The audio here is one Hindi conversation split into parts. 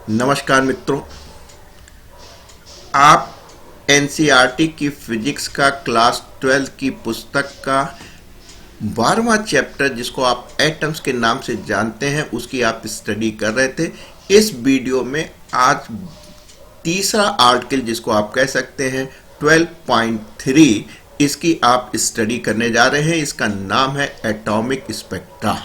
नमस्कार मित्रों, आप एनसीईआरटी की फिजिक्स का क्लास 12 की पुस्तक का 12वां चैप्टर जिसको आप एटम्स के नाम से जानते हैं उसकी आप स्टडी कर रहे थे। इस वीडियो में आज तीसरा आर्टिकल जिसको आप कह सकते हैं 12.3 इसकी आप स्टडी करने जा रहे हैं। इसका नाम है एटॉमिक स्पेक्ट्रा।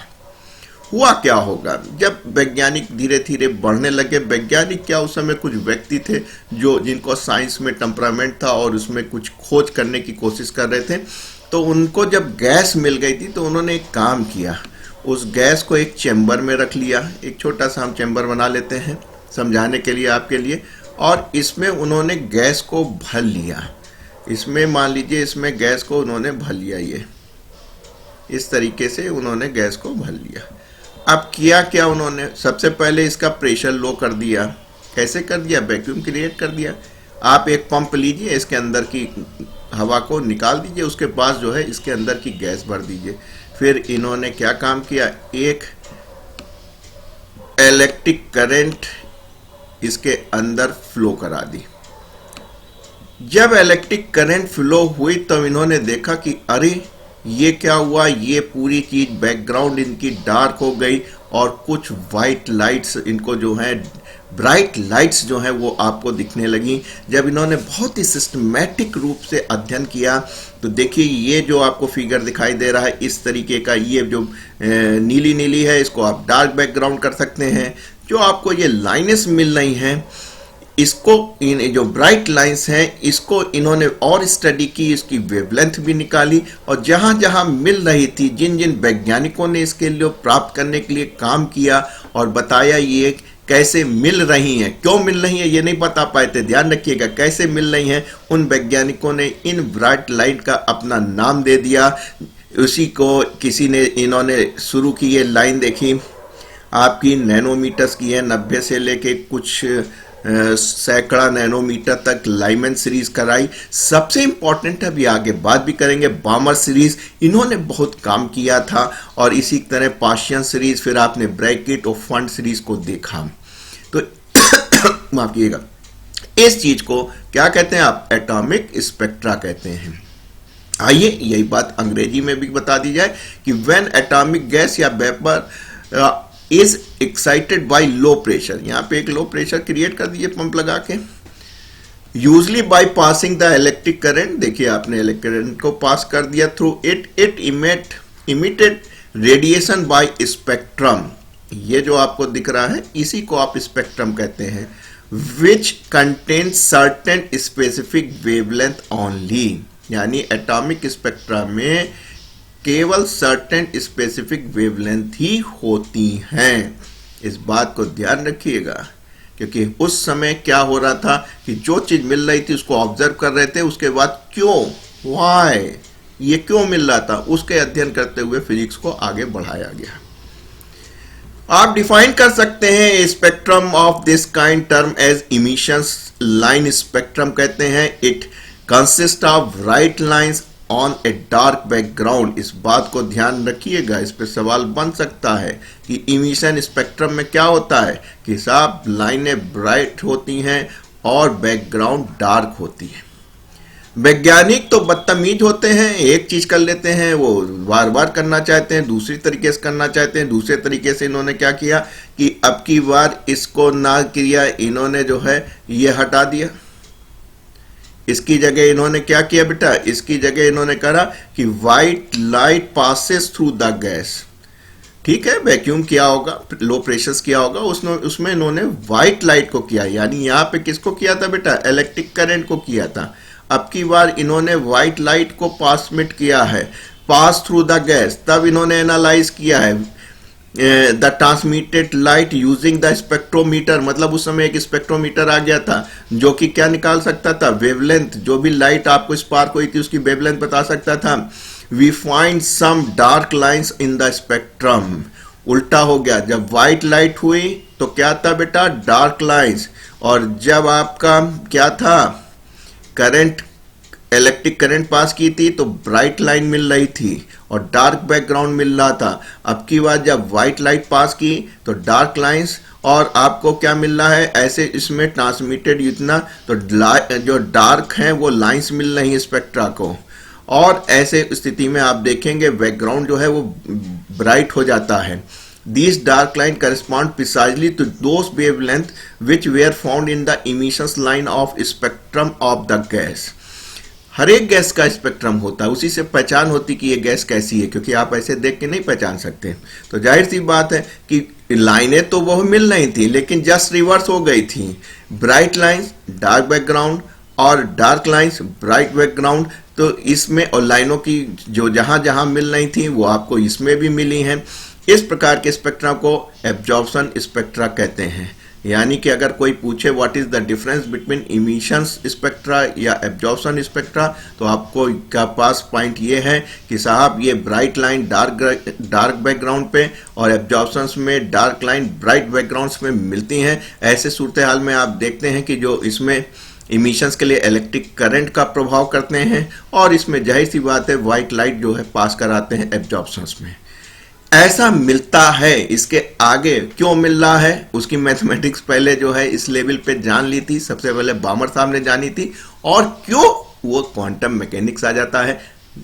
हुआ क्या होगा जब वैज्ञानिक धीरे धीरे बढ़ने लगे। वैज्ञानिक क्या, उस समय कुछ व्यक्ति थे जो जिनको साइंस में टेम्परामेंट था और उसमें कुछ खोज करने की कोशिश कर रहे थे। तो उनको जब गैस मिल गई थी तो उन्होंने एक काम किया, उस गैस को एक चैम्बर में रख लिया। एक छोटा सा हम चैम्बर बना लेते हैं समझाने के लिए आपके लिए, और इसमें उन्होंने गैस को भर लिया। इसमें मान लीजिए इसमें गैस को उन्होंने भर लिया, ये इस तरीके से उन्होंने गैस को भर लिया। अब किया क्या उन्होंने, सबसे पहले इसका प्रेशर लो कर दिया। कैसे कर दिया? वैक्यूम क्रिएट कर दिया। आप एक पंप लीजिए, इसके अंदर की हवा को निकाल दीजिए, उसके पास जो है इसके अंदर की गैस भर दीजिए। फिर इन्होंने क्या काम किया, एक इलेक्ट्रिक करंट इसके अंदर फ्लो करा दी। जब इलेक्ट्रिक करंट फ्लो हुई तब इन्होंने देखा कि अरे ये क्या हुआ, ये पूरी चीज बैकग्राउंड इनकी डार्क हो गई और कुछ वाइट लाइट्स इनको जो है ब्राइट लाइट्स जो है वो आपको दिखने लगी। जब इन्होंने बहुत ही सिस्टमैटिक रूप से अध्ययन किया तो देखिए ये जो आपको फिगर दिखाई दे रहा है इस तरीके का, ये जो नीली नीली है इसको आप डार्क बैकग्राउंड कर सकते हैं। जो आपको ये लाइनें मिल रही हैं इसको, इन जो ब्राइट लाइंस हैं इसको इन्होंने और स्टडी की, इसकी वेवलेंथ भी निकाली और जहां जहां मिल रही थी, जिन जिन वैज्ञानिकों ने इसके लिए प्राप्त करने के लिए काम किया और बताया ये कैसे मिल रही हैं, क्यों मिल रही हैं ये नहीं बता पाए थे, ध्यान रखिएगा कैसे मिल रही हैं, उन वैज्ञानिकों ने इन ब्राइट लाइट का अपना नाम दे दिया। उसी को किसी ने, इन्होंने शुरू की ये लाइन देखी आपकी नैनोमीटर्स की है, 90 से लेके कुछ सैकड़ा नैनोमीटर तक लाइमन सीरीज कराई। सबसे इंपॉर्टेंट अभी आगे बात भी करेंगे, बामर सीरीज इन्होंने बहुत काम किया था और इसी तरह पाशियन सीरीज, फिर आपने ब्रैकेट और फंड सीरीज को देखा। तो माफिएगा, इस चीज को क्या कहते हैं आप, एटॉमिक स्पेक्ट्रा कहते हैं। आइए यही बात अंग्रेजी में भी बता दी जाए कि व्हेन एटॉमिक गैस या vapour is excited by low pressure, यहां पे एक लो प्रेशर क्रिएट कर दीजिए पंप लगा के, usually by passing the electric current. देखिए आपने इलेक्ट्रिक करंट को पास कर दिया through it emitted radiation by spectrum. ये जो आपको दिख रहा है इसी को आप स्पेक्ट्रम कहते हैं, which contain certain specific wavelength only. यानी एटॉमिक स्पेक्ट्रा में केवल सर्टेन स्पेसिफिक वेवलेंथ ही होती हैं। इस बात को ध्यान रखिएगा क्योंकि उस समय क्या हो रहा था कि जो चीज मिल रही थी उसको ऑब्जर्व कर रहे थे, उसके बाद क्यों, व्हाई, ये क्यों मिल रहा था, उसके अध्ययन करते हुए फिजिक्स को आगे बढ़ाया गया। आप डिफाइन कर सकते हैं spectrum of this kind term as emissions line spectrum कहते हैं। It consist of bright lines on a dark background. इस बात को ध्यान रखिएगा, इस पे सवाल बन सकता है कि इमिशन स्पेक्ट्रम में क्या होता है कि साहब लाइनें ब्राइट होती हैं और बैकग्राउंड डार्क होती है। वैज्ञानिक तो बदतमीज होते हैं, एक चीज कर लेते हैं वो बार बार करना चाहते हैं, दूसरी तरीके से करना चाहते हैं। दूसरे तरीके से इन्होंने क्या किया कि अब की बार इसको ना किया, इन्होंने जो है ये हटा दिया। इसकी जगह इन्होंने क्या किया बेटा, इसकी जगह इन्होंने कहा कि white light passes through the gas. ठीक है, वैक्यूम किया होगा, लो प्रेशर किया होगा, उसमें इन्होंने व्हाइट लाइट को किया। यानी यहाँ पे किसको किया था बेटा, इलेक्ट्रिक करंट को किया था। अब की बार इन्होंने व्हाइट लाइट को पासमिट किया है, पास थ्रू द गैस। तब इन्होंने एनालाइज किया है the transmitted light using the spectrometer. मतलब उस समय एक स्पेक्ट्रोमीटर आ गया था जो कि क्या निकाल सकता था, वेवलेंथ, जो भी लाइट आपको स्पार्क हुई थी उसकी वेवलेंथ बता सकता था। We find some dark lines in the spectrum. उल्टा हो गया, जब व्हाइट लाइट हुई तो क्या था बेटा, डार्क लाइंस, और जब आपका क्या था, करंट, इलेक्ट्रिक करंट पास की थी तो ब्राइट लाइन मिल रही थी और डार्क बैकग्राउंड मिल रहा था। अब की बार जब व्हाइट लाइट पास की तो डार्क लाइंस और आपको क्या मिल रहा है, ऐसे इसमें ट्रांसमिटेड इतना, तो जो डार्क हैं वो लाइंस मिल रही हैं स्पेक्ट्रा को, और ऐसे स्थिति में आप देखेंगे बैकग्राउंड जो है वो ब्राइट हो जाता है। These dark line correspond precisely to those wavelength which were found in the emissions line of spectrum of the gas. हर एक गैस का स्पेक्ट्रम होता है, उसी से पहचान होती कि ये गैस कैसी है, क्योंकि आप ऐसे देख के नहीं पहचान सकते। तो जाहिर सी बात है कि लाइनें तो वो मिल रही थी, लेकिन जस्ट रिवर्स हो गई थी। ब्राइट लाइंस डार्क बैकग्राउंड और डार्क लाइंस ब्राइट बैकग्राउंड, तो इसमें और लाइनों की जो जहां जहां मिल रही थी वो आपको इसमें भी मिली हैं। इस प्रकार के स्पेक्ट्रा को एब्जॉर्प्शन स्पेक्ट्रा कहते हैं। यानी कि अगर कोई पूछे what is the difference between emissions spectra या एब्जॉर्प्शन स्पेक्ट्रा, तो आपको का पास पॉइंट ये है कि साहब ये ब्राइट लाइन डार्क बैकग्राउंड पे और एब्जॉर्प्शंस में डार्क लाइन ब्राइट बैकग्राउंड्स में मिलती हैं। ऐसे सूरत हाल में आप देखते हैं कि जो इसमें इमिशंस के लिए इलेक्ट्रिक करंट का प्रभाव करते हैं, और इसमें जाहिर सी बात है व्हाइट लाइट जो है पास कराते हैं एब्जॉर्प्शंस में। ऐसा मिलता है, इसके आगे क्यों मिल रहा है उसकी मैथमेटिक्स पहले जो है इस लेवल पे जान ली थी, सबसे पहले बामर साहब ने जानी थी, और क्यों वो क्वांटम मैकेनिक्स आ जाता है।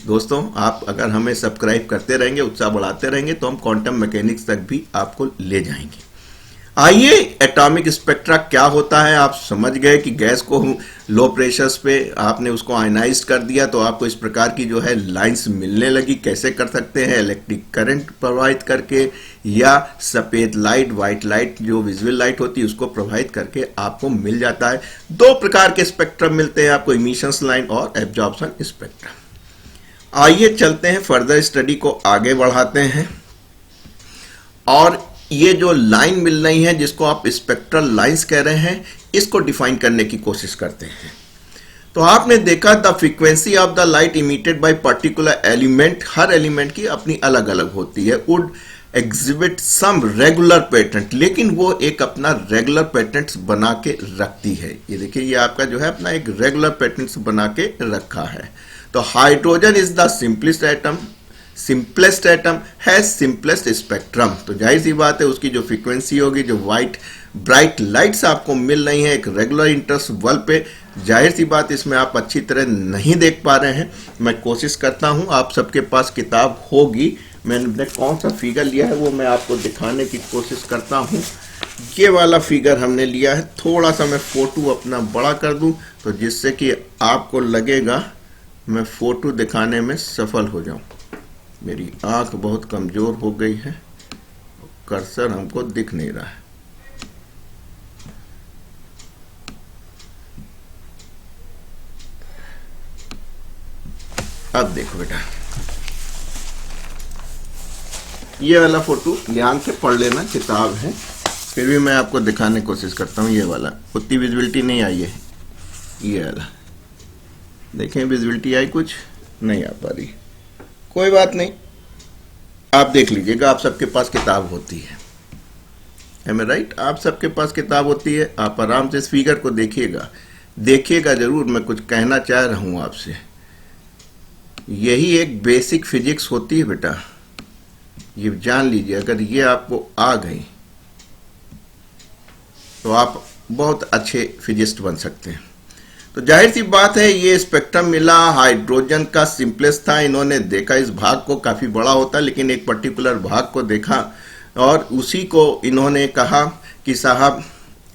दोस्तों आप अगर हमें सब्सक्राइब करते रहेंगे, उत्साह बढ़ाते रहेंगे, तो हम क्वांटम मैकेनिक्स तक भी आपको ले जाएंगे। आइए एटॉमिक स्पेक्ट्रा क्या होता है, आप समझ गए कि गैस को लो प्रेशर्स पे आपने उसको आयनाइज कर दिया तो आपको इस प्रकार की जो है लाइंस मिलने लगी। कैसे कर सकते हैं, इलेक्ट्रिक करंट प्रोवाइड करके या सफेद लाइट व्हाइट लाइट जो विजुअल लाइट होती है उसको प्रोवाइड करके आपको मिल जाता है। दो प्रकार के स्पेक्ट्रम मिलते हैं आपको, इमिशंस लाइन और एब्जॉर्प्शन स्पेक्ट्रम। आइए चलते हैं फर्दर स्टडी को आगे बढ़ाते हैं, और ये जो लाइन मिल रही है जिसको आप स्पेक्ट्रल लाइंस कह रहे हैं, इसको डिफाइन करने की कोशिश करते हैं। तो आपने देखा the frequency of the light emitted by particular element, हर एलिमेंट की अपनी अलग अलग होती है, would exhibit some regular pattern, लेकिन वो एक अपना रेगुलर पैटर्न्स बना के रखती है। ये देखिए ये आपका जो है अपना एक रेगुलर पैटर्न्स बना के रखा है। तो hydrogen is the simplest atom है सिंपलेस्ट स्पेक्ट्रम। तो जाहिर सी बात है उसकी जो फ्रीक्वेंसी होगी, जो वाइट ब्राइट लाइट्स आपको मिल रही हैं एक रेगुलर इंटरवल पे, जाहिर सी बात इसमें आप अच्छी तरह नहीं देख पा रहे हैं। मैं कोशिश करता हूं, आप सबके पास किताब होगी, मैंने कौन सा फिगर लिया है वो मैं आपको दिखाने की कोशिश करता हूं। ये वाला फिगर हमने लिया है, थोड़ा सा मैं फोटो अपना बड़ा कर दूं तो जिससे कि आपको लगेगा मैं फोटो दिखाने में सफल हो जाऊं। मेरी आंख बहुत कमजोर हो गई है, कर्सर हमको दिख नहीं रहा है। अब देखो बेटा, ये वाला फोटो ध्यान से पढ़ लेना, किताब है, फिर भी मैं आपको दिखाने की कोशिश करता हूँ। ये वाला उतनी विजिबिलिटी नहीं आई है, ये वाला देखें विजिबिलिटी आई, कुछ नहीं आ पा रही, कोई बात नहीं, आप देख लीजिएगा। आप सबके पास किताब होती है, एम आई राइट? आप सबके पास किताब होती है, आप आराम से इस फिगर को देखिएगा जरूर। मैं कुछ कहना चाह रहा हूं आपसे, यही एक बेसिक फिजिक्स होती है बेटा, ये जान लीजिए। अगर ये आपको आ गई तो आप बहुत अच्छे फिजिस्ट बन सकते हैं। तो जाहिर सी बात है ये स्पेक्ट्रम मिला, हाइड्रोजन का सिंपलेस्ट था। इन्होंने देखा इस भाग को काफी बड़ा होता, लेकिन एक पर्टिकुलर भाग को देखा और उसी को इन्होंने कहा कि साहब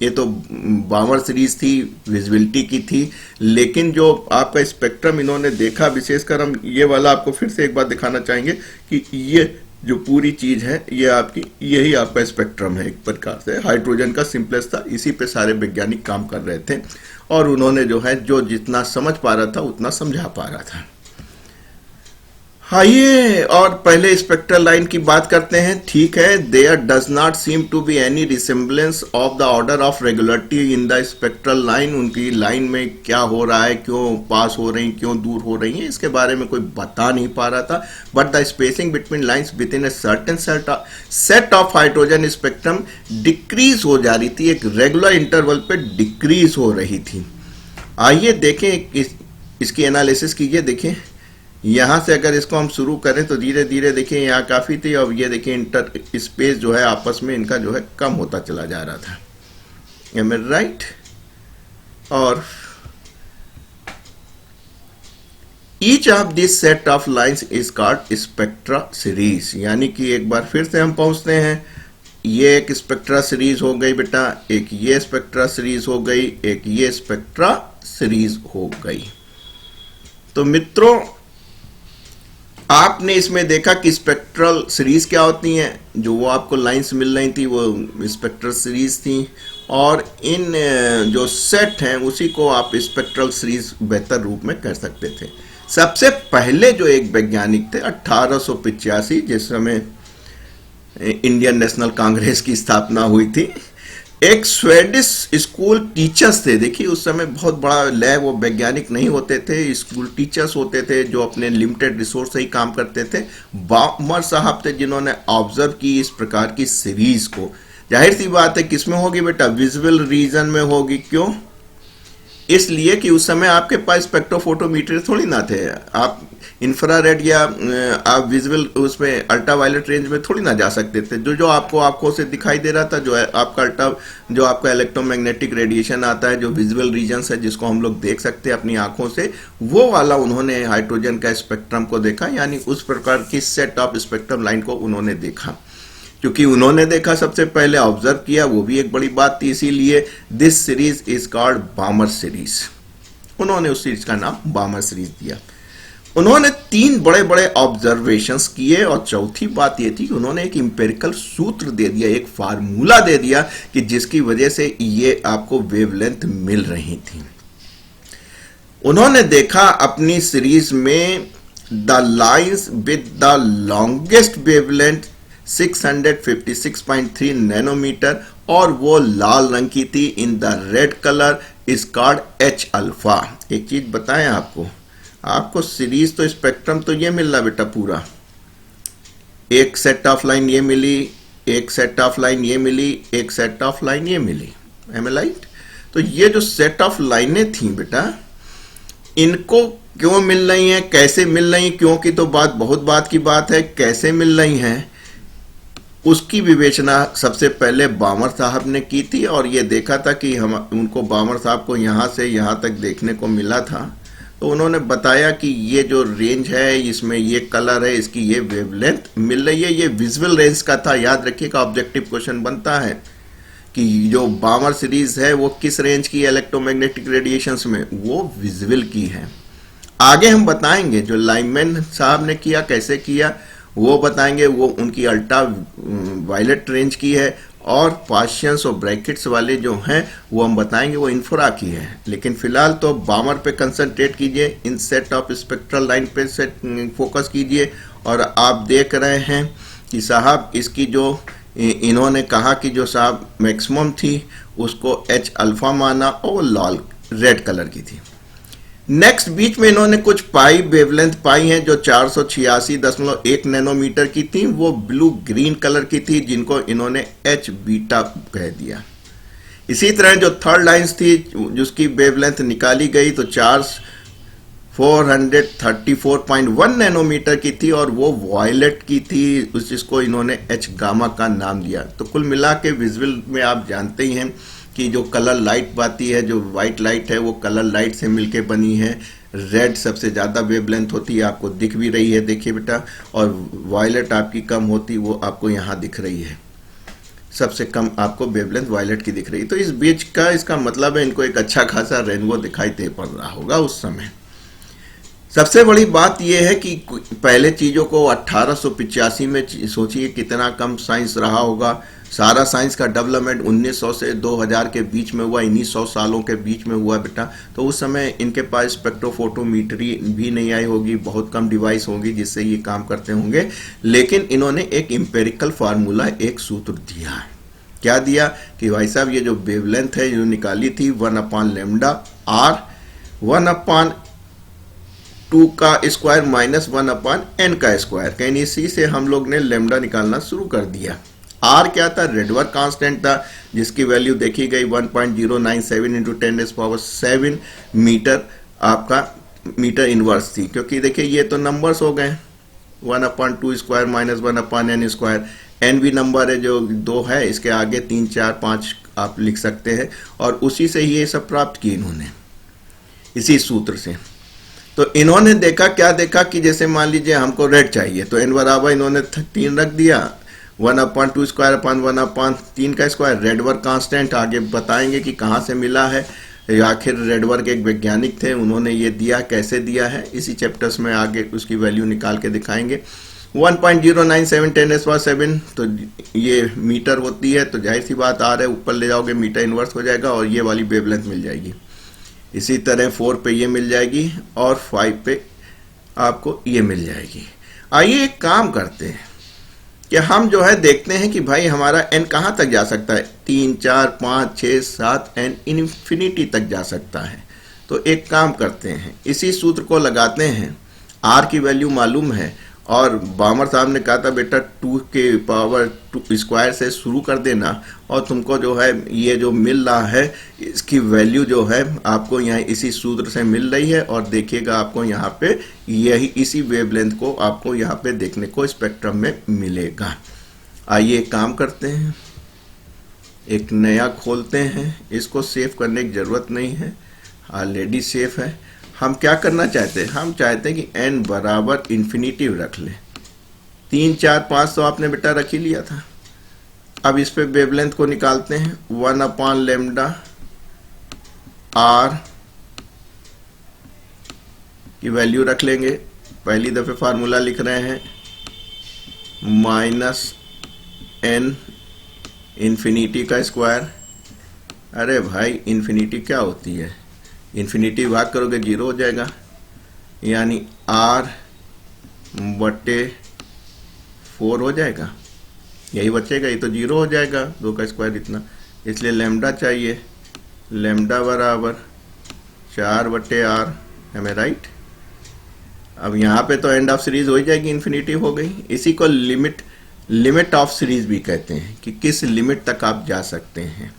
ये तो बामर सीरीज थी, विजिबिलिटी की थी, लेकिन जो आपका स्पेक्ट्रम इन्होंने देखा, विशेषकर हम ये वाला आपको फिर से एक बार दिखाना चाहेंगे कि ये जो पूरी चीज है ये आपकी, यही आपका स्पेक्ट्रम है। एक प्रकार से हाइड्रोजन का सिंपलेस्ट था, इसी पे सारे वैज्ञानिक काम कर रहे थे और उन्होंने जो है जो जितना समझ पा रहा था उतना समझा पा रहा था। आइए और पहले स्पेक्ट्रल लाइन की बात करते हैं। ठीक है, there does not seem to be any resemblance of the order of regularity in the spectral line. उनकी लाइन में क्या हो रहा है, क्यों पास हो रही, क्यों दूर हो रही है, इसके बारे में कोई बता नहीं पा रहा था। But the spacing between lines with in a certain set of hydrogen spectrum decrease हो जा रही थी, एक रेगुलर इंटरवल पे डिक्रीज हो रही थी। आइए देखें इसकी एनालिसिस कीजिए। देखें यहाँ से अगर इसको हम शुरू करें तो धीरे धीरे देखिए यहाँ काफ़ी थी, अब ये देखिए इंटर स्पेस जो है आपस में इनका जो है कम होता चला जा रहा था। M I right? और each of this set of lines is called spectra series, यानी कि एक बार फिर से हम पहुंचते हैं, ये एक स्पेक्ट्रा सीरीज हो गई बेटा, एक ये स्पेक्ट्रा सीरीज हो गई, एक ये स्पेक्ट्रा सीरीज हो गई। तो मित्रों आपने इसमें देखा कि स्पेक्ट्रल सीरीज क्या होती हैं, जो वो आपको लाइंस मिल रही थी वो स्पेक्ट्रल सीरीज थी, और इन जो सेट हैं उसी को आप स्पेक्ट्रल सीरीज बेहतर रूप में कर सकते थे। सबसे पहले जो एक वैज्ञानिक थे 1885, जिस समय इंडियन नेशनल कांग्रेस की स्थापना हुई थी, एक स्वेडिश स्कूल टीचर्स थे। देखिए उस समय बहुत बड़ा लैब, वो वैज्ञानिक नहीं होते थे, स्कूल टीचर्स होते थे जो अपने लिमिटेड रिसोर्स से ही काम करते थे। बामर साहब थे जिन्होंने ऑब्जर्व की इस प्रकार की सीरीज को। जाहिर सी बात है किसमें होगी बेटा, विजुअल रीजन में होगी। क्यों? इसलिए कि उस समय आपके पास स्पेक्ट्रोफोटोमीटर थोड़ी ना थे, आप इंफ्रारेड या आप विजुअल उसमें अल्ट्रावायलेट रेंज में थोड़ी ना जा सकते थे। जो आपको आंखों से दिखाई दे रहा था, जो आपका इलेक्ट्रोमैग्नेटिक रेडिएशन आता है, जो विजुअल रीजन्स है जिसको हम लोग देख सकते हैं अपनी आंखों से, वो वाला उन्होंने हाइड्रोजन का स्पेक्ट्रम को देखा, यानी उस प्रकार की सेट ऑफ स्पेक्ट्रम लाइन को उन्होंने देखा। क्योंकि उन्होंने देखा, सबसे पहले ऑब्जर्व किया, वो भी एक बड़ी बात थी, इसीलिए this series is called बामर series. उन्होंने उस सीरीज का नाम बामर सीरीज दिया। उन्होंने 3 बड़े बड़े ऑब्जर्वेशंस किए, और चौथी बात ये थी कि उन्होंने एक इंपेरिकल सूत्र दे दिया, एक फार्मूला दे दिया कि जिसकी वजह से ये आपको वेवलेंथ मिल रही थी। उन्होंने देखा अपनी सीरीज में the lines with the longest wavelength 656.3 nanometre, और वो लाल रंग की थी, in the red colour is called H alpha. एक चीज बताएं आपको सीरीज तो स्पेक्ट्रम तो ये मिल रहा बेटा पूरा, एक सेट ऑफ लाइन ये मिली, एक सेट ऑफ लाइन ये मिली, एक सेट ऑफ लाइन ये मिली। M I right? तो ये जो सेट ऑफ लाइनें थी बेटा, इनको क्यों मिल रही हैं, कैसे मिल रही, क्योंकि तो बहुत की बात है, कैसे मिल रही हैं उसकी विवेचना सबसे पहले बामर साहब ने की थी। और ये देखा था कि हम उनको, बामर साहब को यहाँ से यहाँ तक देखने को मिला था, तो उन्होंने बताया कि ये जो रेंज है, इसमें ये कलर है, इसकी ये वेवलेंथ मिल रही है। ये विजुअल रेंज का था, याद रखिएगा, ऑब्जेक्टिव क्वेश्चन बनता है कि जो बामर सीरीज है वो किस रेंज की इलेक्ट्रोमैग्नेटिक रेडिएशंस में, वो विजुअल की है। आगे हम बताएंगे जो लाइमैन साहब ने किया, कैसे किया वो बताएंगे, वो उनकी अल्ट्रा वायलेट रेंज की है, और पार्शियंस और ब्रैकेट्स वाले जो हैं वो हम बताएंगे वो इंफ्रा की है। लेकिन फिलहाल तो बामर पे कंसंट्रेट कीजिए, इन सेट ऑफ स्पेक्ट्रल लाइन पे फोकस कीजिए। और आप देख रहे हैं कि साहब इसकी जो इन्होंने कहा कि जो साहब मैक्सिमम थी उसको एच अल्फा माना, और लाल रेड कलर की थी। नेक्स्ट बीच में इन्होंने कुछ पाई वेवलेंथ पाई हैं जो 486.1 नैनोमीटर की थी, वो ब्लू ग्रीन कलर की थी, जिनको इन्होंने एच बीटा कह दिया। इसी तरह जो थर्ड लाइंस थी जिसकी वेवलेंथ निकाली गई तो 434.1 नैनोमीटर की थी, और वो वायलेट की थी, जिसको इन्होंने एच गामा का नाम दिया। तो कुल मिला के विजुअल में आप जानते ही हैं कि जो कलर लाइट बाती है, जो वाइट लाइट है, वो कलर लाइट से मिलके बनी है। रेड सबसे ज़्यादा वेवलेंथ होती है, आपको दिख भी रही है, देखिए बेटा, और वायलेट आपकी कम होती, वो आपको यहाँ दिख रही है, सबसे कम आपको वेवलेंथ वायलेट की दिख रही है। तो इस बीच का इसका मतलब है इनको एक अच्छा खासा रेनबो दिखाई दे पड़ रहा होगा उस समय। सबसे बड़ी बात यह है कि पहले चीज़ों को 1885 में सोचिए कितना कम साइंस रहा होगा। सारा साइंस का डेवलपमेंट 1900 से 2000 के बीच में हुआ, इन्हीं 100 सालों के बीच में हुआ बेटा। तो उस समय इनके पास स्पेक्ट्रोफोटोमीटरी भी नहीं आई होगी, बहुत कम डिवाइस होगी जिससे ये काम करते होंगे। लेकिन इन्होंने एक इंपेरिकल फार्मूला, एक सूत्र दिया है। क्या दिया कि भाई साहब ये जो वेवलेंथ है जो निकाली थी 1/λ r 1/2 का स्क्वायर माइनस 1/n का स्क्वायर, कहीं इसी से हम लोग ने लैम्डा निकालना शुरू कर दिया। आर क्या था? रेडवर्क कांस्टेंट था, जिसकी वैल्यू देखी गई 1.097 × 10⁻⁷ मीटर आपका मीटर इनवर्स थी, क्योंकि देखिए ये तो नंबर्स हो गए, 1/2² माइनस 1/n², n भी नंबर है जो 2 है, इसके आगे 3 4 5 आप लिख सकते हैं, और उसी से ये सब प्राप्त किए इन्होंने, इसी सूत्र से। तो इन्होंने देखा, क्या देखा कि जैसे मान लीजिए हमको रेड चाहिए, तो n बराबर इन्होंने 3 रख दिया, 1/2² रेडवर्क कांस्टेंट, आगे बताएंगे कि कहाँ से मिला है। आखिर रेडवर्क एक वैज्ञानिक थे, उन्होंने ये दिया, कैसे दिया है इसी चैप्टर्स में आगे उसकी वैल्यू निकाल के दिखाएंगे। 1.097 10⁻⁷ तो ये मीटर होती है, तो जाहिर सी बात आ रहा है ऊपर ले जाओगे मीटर इनवर्स हो जाएगा और ये वाली वेवलेंथ मिल जाएगी। इसी तरह 4 पे ये मिल जाएगी और 5 पे आपको ये मिल जाएगी। आइए एक काम करते हैं कि हम जो है देखते हैं कि भाई हमारा n कहाँ तक जा सकता है, 3 4 5 6 7 n इन्फिनिटी तक जा सकता है। तो एक काम करते हैं, इसी सूत्र को लगाते हैं, r की वैल्यू मालूम है, और बामर साहब ने कहा था बेटा 2 के पावर 2 स्क्वायर से शुरू कर देना, और तुमको जो है ये जो मिल रहा है इसकी वैल्यू जो है आपको यहाँ इसी सूत्र से मिल रही है, और देखिएगा आपको यहाँ पे यही इसी वेवलेंथ को आपको यहाँ पे देखने को स्पेक्ट्रम में मिलेगा। आइए एक काम करते हैं, एक नया खोलते हैं, इसको सेव करने की जरूरत नहीं है, ऑलरेडी सेफ है। हम क्या करना चाहते हैं, हम चाहते हैं कि n बराबर इन्फिनिटी रख ले। 3 4 5 तो आपने बेटा रख ही लिया था। अब इस पे वेवलेंथ को निकालते हैं, 1/λ r की वैल्यू रख लेंगे, पहली दफे फार्मूला लिख रहे हैं, -n इन्फिनिटी का स्क्वायर। अरे भाई इन्फिनिटी क्या होती है, इन्फिनिटी भाग करोगे 0 हो जाएगा, यानी r/4 हो जाएगा, यही बचेगा, ये तो 0 हो जाएगा, 2 का स्क्वायर इतना, इसलिए लैम्डा चाहिए, लैम्डा बराबर 4/r, हमें राइट। अब यहाँ पे तो एंड ऑफ सीरीज हो जाएगी, इन्फिनिटी हो गई। इसी को लिमिट ऑफ सीरीज भी कहते हैं कि किस लिमिट तक आप जा सकते हैं,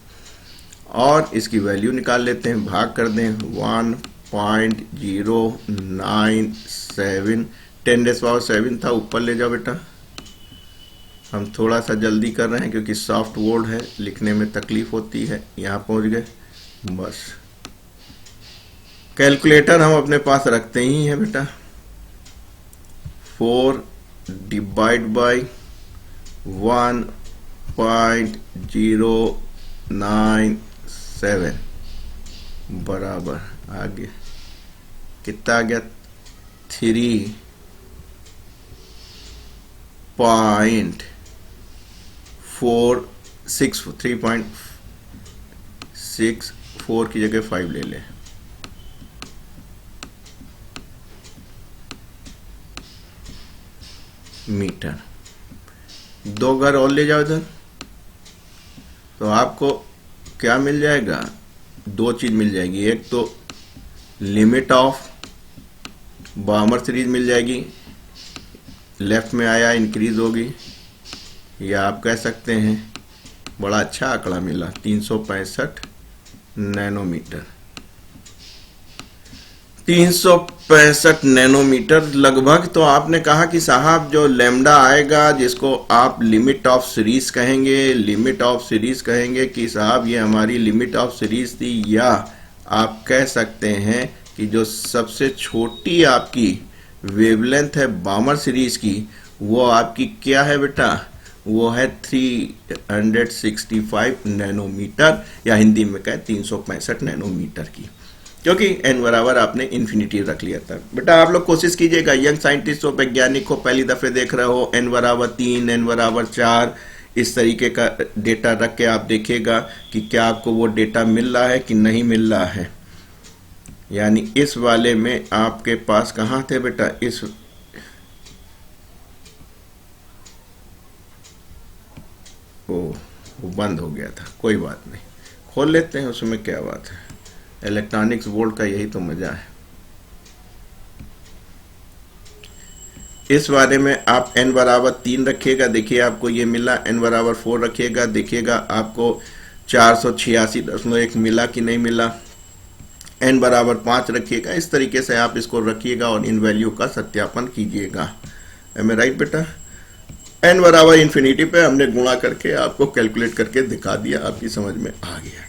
और इसकी वैल्यू निकाल लेते हैं, भाग कर दें 1.097, 10⁻⁷ था, ऊपर ले जाओ बेटा। हम थोड़ा सा जल्दी कर रहे हैं क्योंकि सॉफ्ट वर्ड है, लिखने में तकलीफ होती है। यहाँ पहुंच गए, बस कैलकुलेटर हम अपने पास रखते ही हैं बेटा। 4 डिवाइड बाई 1.097 बराबर आगे कितना आ गया, 3.64 की जगह 5 ले ले, मीटर। 2 घर और ले जाओ इधर, तो आपको क्या मिल जाएगा, 2 चीज मिल जाएगी। एक तो लिमिट ऑफ बामर सीरीज मिल जाएगी, लेफ्ट में आया इंक्रीज होगी, या आप कह सकते हैं बड़ा अच्छा आंकड़ा मिला, 365 नैनोमीटर। 365 नैनोमीटर लगभग। तो आपने कहा कि साहब जो लैम्डा आएगा, जिसको आप लिमिट ऑफ सीरीज कहेंगे, लिमिट ऑफ सीरीज कहेंगे कि साहब ये हमारी लिमिट ऑफ सीरीज थी, या आप कह सकते हैं कि जो सबसे छोटी आपकी वेवलेंथ है बामर सीरीज की, वो आपकी क्या है बेटा, वो है 365 नैनोमीटर, या हिंदी में कहें 365 नैनोमीटर की, क्योंकि n बराबर आपने इन्फिनिटी रख लिया था। बेटा आप लोग कोशिश कीजिएगा, यंग साइंटिस्ट हो, वैज्ञानिक हो, पहली दफे देख रहे हो, n बराबर 3, n बराबर 4, इस तरीके का डेटा रख के आप देखिएगा कि क्या आपको वो डेटा मिल रहा है कि नहीं मिल रहा है। यानी इस वाले में आपके पास कहाँ थे बेटा, इस वो बंद हो गया था, कोई बात नहीं, खोल लेते हैं, उसमें क्या बात है। इलेक्ट्रॉनिक्स बोर्ड का यही तो मजा है। इस बारे में आप n बराबर 3 रखिएगा, देखिए आपको ये मिला, n बराबर 4 रखिएगा, देखिएगा आपको 486.1 मिला कि नहीं मिला। n बराबर 5 रखिएगा। इस तरीके से आप इसको रखिएगा और इन वैल्यू का सत्यापन कीजिएगा। एम आई राइट बेटा? n बराबर इन्फिनिटी पे हमने गुणा करके आपको कैलकुलेट करके दिखा दिया, आपकी समझ में आ गया।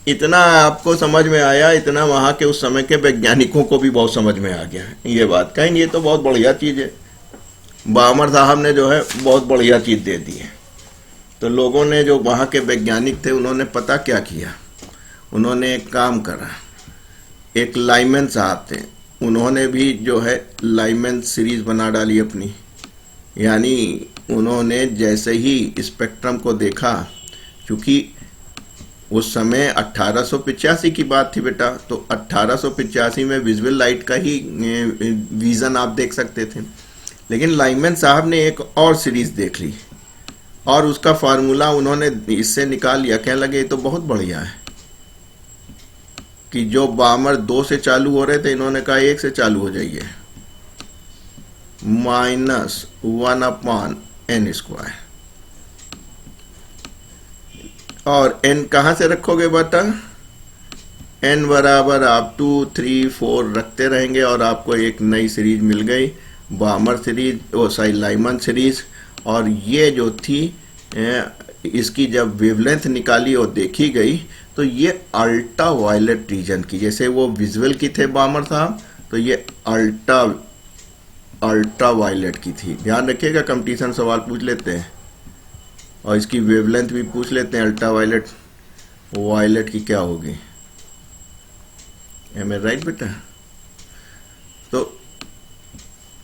इतना आपको समझ में आया, इतना वहां के उस समय के वैज्ञानिकों को भी बहुत समझ में आ गया ये बात। कहीं ये तो बहुत बढ़िया चीज है, बामर साहब ने जो है बहुत बढ़िया चीज दे दी है। तो लोगों ने, जो वहां के वैज्ञानिक थे, उन्होंने पता क्या किया, उन्होंने एक काम करा। एक लाइमैन साहब थे, उन्होंने भी जो है लाइमैन सीरीज बना डाली अपनी। यानी उन्होंने जैसे ही स्पेक्ट्रम को देखा, क्योंकि उस समय 1885 की बात थी बेटा, तो 1885 में विजुअल लाइट का ही विजन आप देख सकते थे। लेकिन लाइमैन साहब ने एक और सीरीज देख ली और उसका फार्मूला उन्होंने इससे निकाल लिया। कहने लगे ये तो बहुत बढ़िया है कि जो बामर 2 से चालू हो रहे थे, इन्होंने कहा 1 से चालू हो जाइए, -1/n²। और n कहां से रखोगे बेटा? n बराबर आप 2, 3, 4 रखते रहेंगे और आपको एक नई सीरीज मिल गई, बामर सीरीज, लाइमन सीरीज। और ये जो थी, इसकी जब वेवलेंथ निकाली और देखी गई, तो ये अल्ट्रा वायलेट रीजन की, जैसे वो विजुअल की थे बामर साहब, तो ये अल्ट्रा वायलेट की थी। ध्यान रखिएगा, कंपटीशन सवाल पूछ लेते हैं और इसकी वेवलेंथ भी पूछ लेते हैं। अल्ट्रा वायलेट की क्या होगी? एम आई राइट बेटा? तो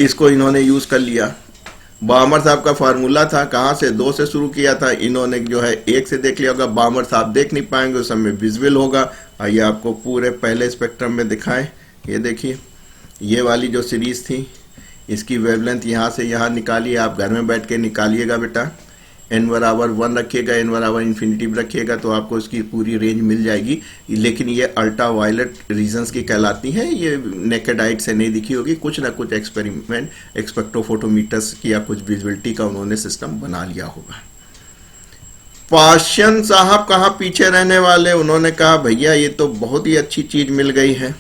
इसको इन्होंने यूज कर लिया। बामर साहब का फार्मूला था, कहां से? 2 से शुरू किया था, इन्होंने जो है 1 से देख लिया होगा। बामर साहब देख नहीं पाएंगे, उस समय विजुअल होगा। आइए आपको पूरे पहले स्पेक्ट्रम में दिखाएं। ये देखिए, ये वाली जो सीरीज थी, इसकी वेवलेंथ यहां से यहां निकालिए, आप घर में बैठ के निकालिएगा बेटा। n बराबर 1 रखिएगा, n बराबर इन्फिनिटी रखिएगा, तो आपको इसकी पूरी रेंज मिल जाएगी। लेकिन ये अल्ट्रा वायलेट रीजन्स की कहलाती हैं। ये नेकेड आइट से नहीं दिखी होगी, कुछ ना कुछ एक्सपेरिमेंट, एक्सपेक्ट्रोफोटोमीटर्स की या कुछ विजुअलिटी का उन्होंने सिस्टम बना लिया होगा। पाशियन साहब कहाँ पीछे रहने वाले? उन्होंने कहा भैया ये तो बहुत ही अच्छी चीज मिल गई है।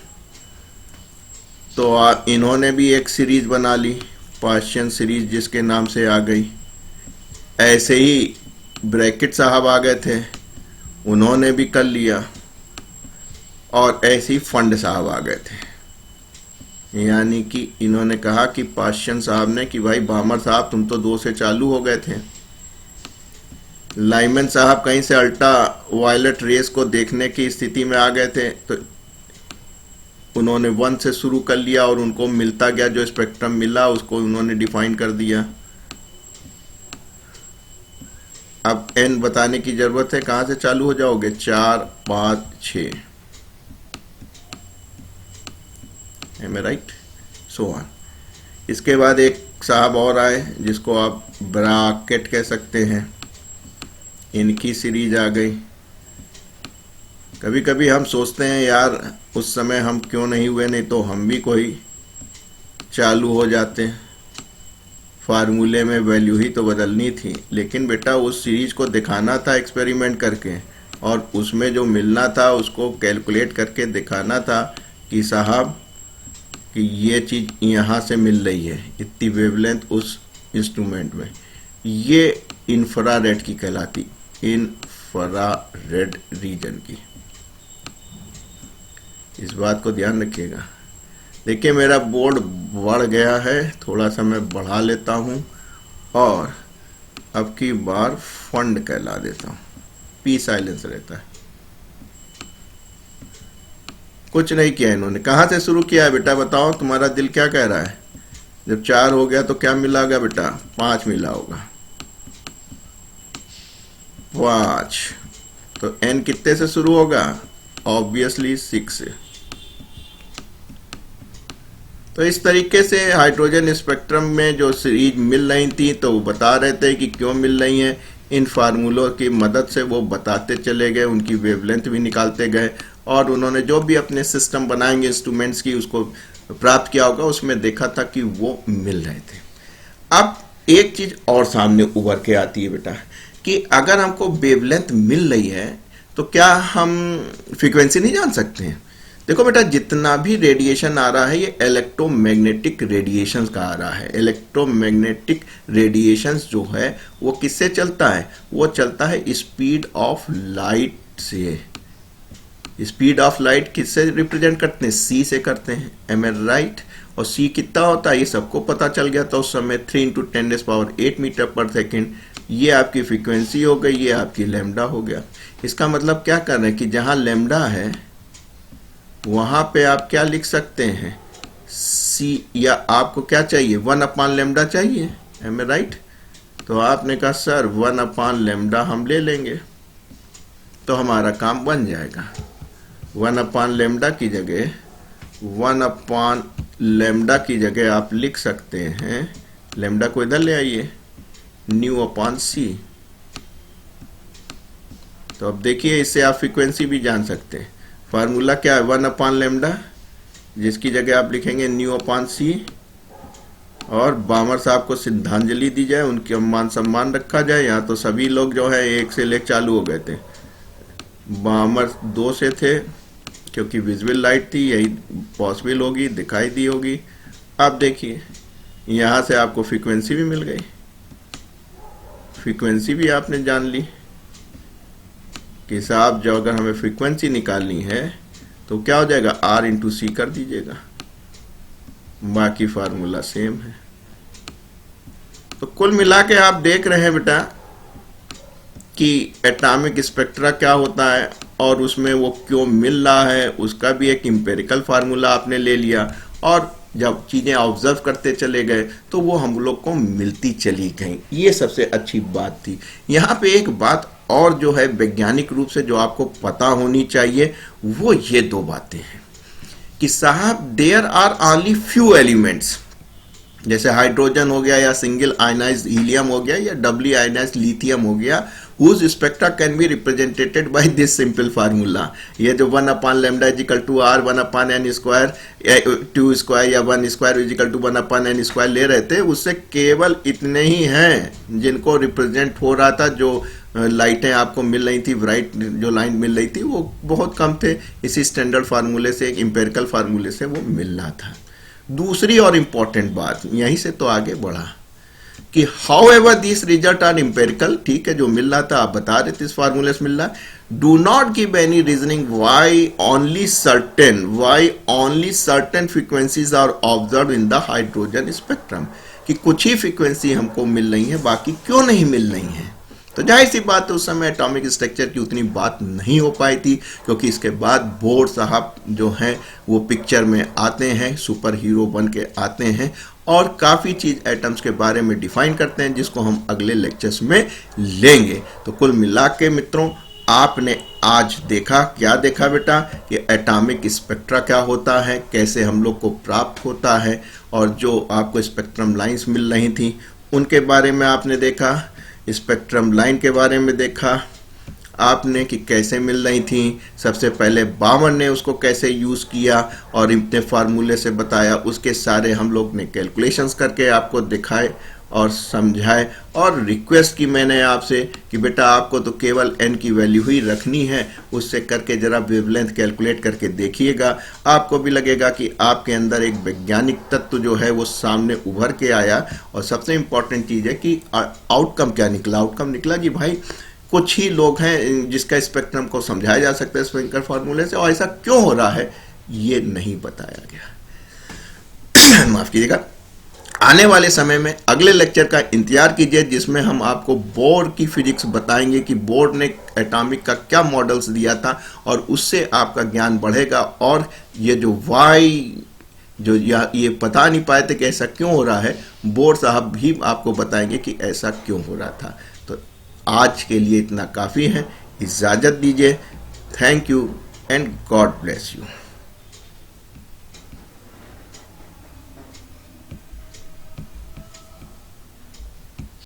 तो इन्होंने भी एक सीरीज बना ली, पाशियन सीरीज, जिसके नाम से आ गई। ऐसे ही ब्रैकेट साहब आ गए थे, उन्होंने भी कर लिया। और ऐसे ही फंड साहब आ गए थे। यानी कि इन्होंने कहा कि पाशियन साहब ने कि भाई बामर साहब तुम तो 2 से चालू हो गए थे। लाइमैन साहब कहीं से अल्ट्रा वायलेट रेस को देखने की स्थिति में आ गए थे, तो उन्होंने 1 से शुरू कर लिया और उनको मिलता गया, जो स्पेक्ट्रम मिला उसको उन्होंने डिफाइन कर दिया। अब n बताने की जरूरत है, कहां से चालू हो जाओगे? 4, 5, 6। Am I right? So on. इसके बाद एक साहब और आए, जिसको आप ब्रैकेट कह सकते हैं, इनकी सीरीज आ गई। कभी कभी हम सोचते हैं यार उस समय हम क्यों नहीं हुए, नहीं तो हम भी कोई चालू हो जाते। फार्मूले में वैल्यू ही तो बदलनी थी, लेकिन बेटा उस सीरीज को दिखाना था एक्सपेरिमेंट करके, और उसमें जो मिलना था उसको कैलकुलेट करके दिखाना था कि साहब कि ये चीज यहाँ से मिल रही है, इतनी वेवलेंथ उस इंस्ट्रूमेंट में। ये इंफ्रारेड की कहलाती, इंफ्रारेड रीजन की। इस बात को ध्यान रखिएगा। देखिए मेरा बोर्ड बढ़ गया है, थोड़ा सा मैं बढ़ा लेता हूं और अब की बार फंड कहला देता हूं। पी साइलेंस रहता है। कुछ नहीं किया इन्होंने। कहां से शुरू किया है बेटा? बताओ, तुम्हारा दिल क्या कह रहा है? जब 4 हो गया तो क्या मिला होगा बेटा? 5 मिला होगा। 5। तो n कितने से शुरू होगा? ऑब्वियसली 6 से। तो इस तरीके से हाइड्रोजन स्पेक्ट्रम में जो सीरीज मिल रही थी, तो वो बता रहे थे कि क्यों मिल रही हैं। इन फार्मूलों की मदद से वो बताते चले गए, उनकी वेवलेंथ भी निकालते गए, और उन्होंने जो भी अपने सिस्टम बनाएंगे इंस्ट्रूमेंट्स की, उसको प्राप्त किया होगा, उसमें देखा था कि वो मिल रहे थे। अब एक चीज और सामने उभर के आती है बेटा, कि अगर हमको वेवलेंथ मिल रही है तो क्या हम फ्रीक्वेंसी नहीं जान सकते हैं? देखो बेटा, जितना भी रेडिएशन आ रहा है ये इलेक्ट्रोमैग्नेटिक रेडिएशंस का आ रहा है। इलेक्ट्रोमैग्नेटिक रेडिएशंस जो है वो किससे चलता है? वो चलता है स्पीड ऑफ लाइट से। स्पीड ऑफ लाइट किससे रिप्रेजेंट करते हैं? सी से करते हैं। M I right? और सी कितना होता है ये सबको पता चल गया था उस समय, 3 × 10⁸ मीटर पर सेकेंड। ये आपकी फ्रीक्वेंसी हो गई, ये आपकी लैम्डा हो गया। इसका मतलब क्या कर रहे हैं कि जहां लैम्डा है वहां पे आप क्या लिख सकते हैं? सी, या आपको क्या चाहिए? 1/λ चाहिए। M I right? तो आपने कहा सर 1/λ हम ले लेंगे, तो हमारा काम बन जाएगा। 1/λ की जगह 1/λ की जगह आप लिख सकते हैं, लैम्डा को इधर ले आइए, ν/c। तो अब देखिए इससे आप फ्रीक्वेंसी भी जान सकते हैं। फार्मूला क्या है? 1/λ, जिसकी जगह आप लिखेंगे ν/c। और बामर साहब को श्रद्धांजलि दी जाए, उनके मान सम्मान रखा जाए। यहाँ तो सभी लोग जो है एक से लेकर चालू हो गए थे। बामर 2 से थे क्योंकि विजुअल लाइट थी, यही पॉसिबल होगी, दिखाई दी होगी। अब देखिए यहाँ से आपको फ्रीक्वेंसी भी मिल गई, फ्रीक्वेंसी भी आपने जान ली कि साहब जो अगर हमें फ्रीक्वेंसी निकालनी है तो क्या हो जाएगा? R/C कर दीजिएगा, बाकी फार्मूला सेम है। तो कुल मिला के आप देख रहे हैं बेटा कि एटॉमिक स्पेक्ट्रा क्या होता है और उसमें वो क्यों मिल रहा है, उसका भी एक एम्पिरिकल फार्मूला आपने ले लिया। और जब चीजें ऑब्जर्व करते चले गए तो वो हम लोग को मिलती चली गई। ये सबसे अच्छी बात थी। यहाँ पे एक बात और जो है वैज्ञानिक रूप से जो आपको पता होनी चाहिए, वो ये 2 बातें हैं कि साहब there are only few elements, जैसे हाइड्रोजन हो गया या सिंगल आयनाइज्ड हीलियम हो गया या डबली आयनाइज्ड लिथियम हो गया, whose spectra can be represented by this simple formula। ये जो 1/λ = R 1/n² 2 स्क्वायर या 1 स्क्वायर = 1/n² ले रहे थे, उससे केवल इतने ही हैं जिनको रिप्रेजेंट हो रहा था। जो लाइटें आपको मिल रही थी, ब्राइट जो लाइन मिल रही थी, वो बहुत कम थे। इसी स्टैंडर्ड फार्मूले से, एक इंपेरिकल फार्मूले से वो मिल रहा था। दूसरी और इम्पोर्टेंट बात, यहीं से तो आगे बढ़ा कि however these results are empirical, ठीक है, जो मिल रहा था आप बता रहे थे इस फार्मूले से मिल रहा, do not give any reasoning why only certain frequencies are observed in the hydrogen spectrum, कि कुछ ही फ्रीक्वेंसी हमको मिल रही है, बाकी क्यों नहीं मिल रही है। तो जाहिर सी बात है उस समय एटॉमिक स्ट्रक्चर की उतनी बात नहीं हो पाई थी, क्योंकि इसके बाद बोर साहब जो हैं वो पिक्चर में आते हैं, सुपर हीरो बन के आते हैं और काफ़ी चीज़ एटम्स के बारे में डिफाइन करते हैं, जिसको हम अगले लेक्चर्स में लेंगे। तो कुल मिला के मित्रों, आपने आज देखा, क्या देखा बेटा, कि एटॉमिक स्पेक्ट्रा क्या होता है, कैसे हम लोग को प्राप्त होता है, और जो आपको स्पेक्ट्रम लाइंस मिल रही थी उनके बारे में आपने देखा। स्पेक्ट्रम लाइन के बारे में देखा आपने कि कैसे मिल रही थी। सबसे पहले बामर ने उसको कैसे यूज़ किया और इतने फार्मूले से बताया, उसके सारे हम लोग ने कैलकुलेशंस करके आपको दिखाए और समझाए। और रिक्वेस्ट की मैंने आपसे कि बेटा आपको तो केवल n की वैल्यू ही रखनी है, उससे करके ज़रा वेवलेंथ कैलकुलेट करके देखिएगा, आपको भी लगेगा कि आपके अंदर एक वैज्ञानिक तत्व जो है वो सामने उभर के आया। और सबसे इम्पॉर्टेंट चीज़ है कि आउटकम क्या निकला। आउटकम निकला कि भाई कुछ ही लोग हैं जिसका स्पेक्ट्रम को समझाया जा सकता है स्पेक्ट्रल फार्मूले से, और ऐसा क्यों हो रहा है ये नहीं बताया गया। माफ कीजिएगा। आने वाले समय में अगले लेक्चर का इंतजार कीजिए, जिसमें हम आपको बोर की फिजिक्स बताएंगे कि बोर ने एटॉमिक का क्या मॉडल्स दिया था, और उससे आपका ज्ञान बढ़ेगा। और ये जो वाई जो ये पता नहीं पाए थे कि ऐसा क्यों हो रहा है, बोर साहब भी आपको बताएंगे कि ऐसा क्यों हो रहा था। तो आज के लिए इतना काफ़ी है, इजाज़त दीजिए। Thank you and God bless you.